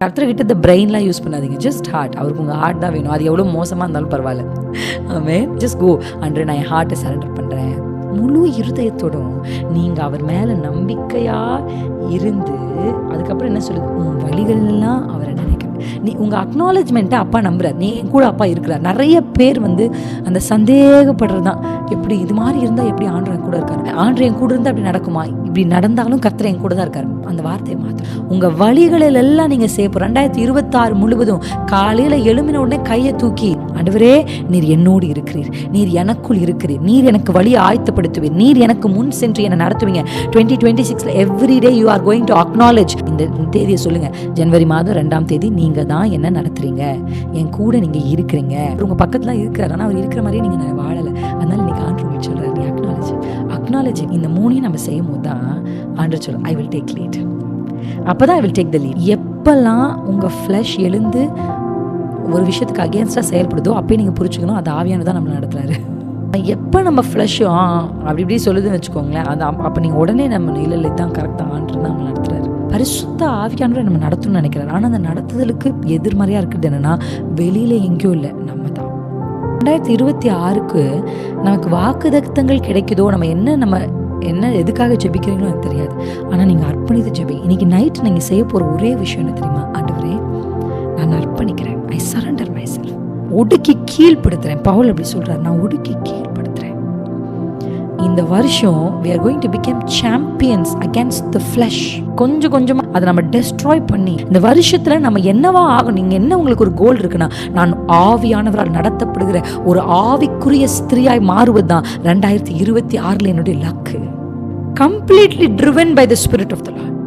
கர்த்தர்கிட்ட இந்த பிரெயின்லாம் யூஸ் பண்ணாதீங்க, just heart. அவருக்கு உங்கள் ஹார்ட் தான் வேணும். அது எவ்வளோ மோசமாக இருந்தாலும் பரவாயில்ல. ஆமென். ஜஸ்ட் கோ அன்று நான் என் ஹார்ட்டை சரண்டர் பண்ணுறேன். முழு இருதயத்தோடும் நீங்கள் அவர் மேலே நம்பிக்கையாக இருந்து அதுக்கப்புறம் என்ன சொல்லுது, உன் வழிகளெல்லாம் அவரை நினைக்கிறேன். நீ உங்கள் அக்னாலஜ்மெண்ட்டை அப்பா நம்புறார், நீ என் கூட அப்பா இருக்கிறார். நிறைய பேர் அந்த சந்தேகப்படுறது தான், எப்படி இது மாதிரி இருந்தால் எப்படி ஆண்டவர் என் கூட இருக்காரு, ஆண்டவர் என் கூட இருந்தால் அப்படி நடக்குமா, இப்படி நடந்தாலும் கர்த்தர் என் கூட தான் இருக்காரு. அந்த வார்த்தையை மாற்ற உங்கள் வழிகளில் எல்லாம் நீங்கள் சேர்ப்போம். 2026 முழுவதும் காலையில் எழும்பின உடனே கையை தூக்கி, ஆண்டவரே நீர் என்னோடு இருக்கிறீர், நீர் எனக்குள் இருக்கிறீர், நீர் எனக்கு வழியை ஆயத்தப்படுத்துவீர், நீர் எனக்கு முன் சென்று என்னை நடத்துவீங்க. 2026 everyday you are going to acknowledge. இந்த தேதியை சொல்லுங்க, ஜனவரி மாதம் 2ஆம் தேதி நீங்க தான் என்ன நடத்துறீங்க, என் கூட நீங்க இருக்கிறீங்க. உங்க பக்கத்துல இருக்கிறார், ஆனால் அவர் இருக்கிற மாதிரியே நீங்க வாழலை. அதனால இன்னைக்கு ஆண்டவர் சொல்றாரு, நீ அக்னாலேஜ். இந்த 3 நம்ம செய்யும் போது தான் ஆண்டவர் சொல்ற, ஐ வில் டேக் லீட். அப்பதான் I will take the lead. எப்பெல்லாம் உங்க ஃப்ளஷ் எழுந்து ஒரு விஷயத்துக்கு அகேன்ஸ்டா செயல்படுதோ அப்பயே நீங்க புரிச்சுக்கணும், அது ஆவியானதான் நம்மளை நடத்துறாரு. எப்போ நம்ம ஃப்ளஷும் அப்படி இப்படி சொல்லுதுன்னு வச்சுக்கோங்களேன், அது அப்போ நீங்கள் உடனே நம்ம இல்லை இதுதான் கரெக்டாக ஆண்டு நம்ம நடத்துறாரு. பரிசுத்த ஆவியானவரை நம்ம நடத்தணும்னு நினைக்கிறாரு. ஆனால் அந்த நடத்துதலுக்கு எதிர்மறையாக இருக்குது என்னன்னா, வெளியில் எங்கேயும் இல்லை, நம்ம தான். 2026க்கு நமக்கு வாக்குதத்தங்கள் கிடைக்குதோ, நம்ம என்ன எதுக்காக ஜெபிக்கிறீங்களோ எனக்கு தெரியாது, ஆனால் நீங்கள் அர்ப்பணித்து ஜெபி. இன்னைக்கு நைட் நீங்கள் செய்ய போகிற ஒரே விஷயம் என்ன தெரியுமா, ஆண்டவரே நான் அர்ப்பணிக்கிறேன், ஐ சரண்டர் மை செல்ஃப். ஒடுக்கி கீழ்படுத்துறேன். பவுல் அப்படி சொல்றாரு, நான் ஒடுக்கி கீழ்படுத்துறேன். இந்த வருஷம் we are going to become champions against the flesh. கொஞ்சம் கொஞ்சமா அதை நம்ம டெஸ்ட்ராய் பண்ணி இந்த வருஷத்துல நம்ம என்னவா ஆகும். நீங்க என்ன உங்களுக்கு ஒரு கோல் இருக்குன்னா, நான் ஆவியானவரால் நடத்தப்படுகிற ஒரு ஆவிக்குரிய ஸ்திரியாய் மாறுவதுதான் 2026 என்னுடைய luck. Completely driven by the spirit of the Lord.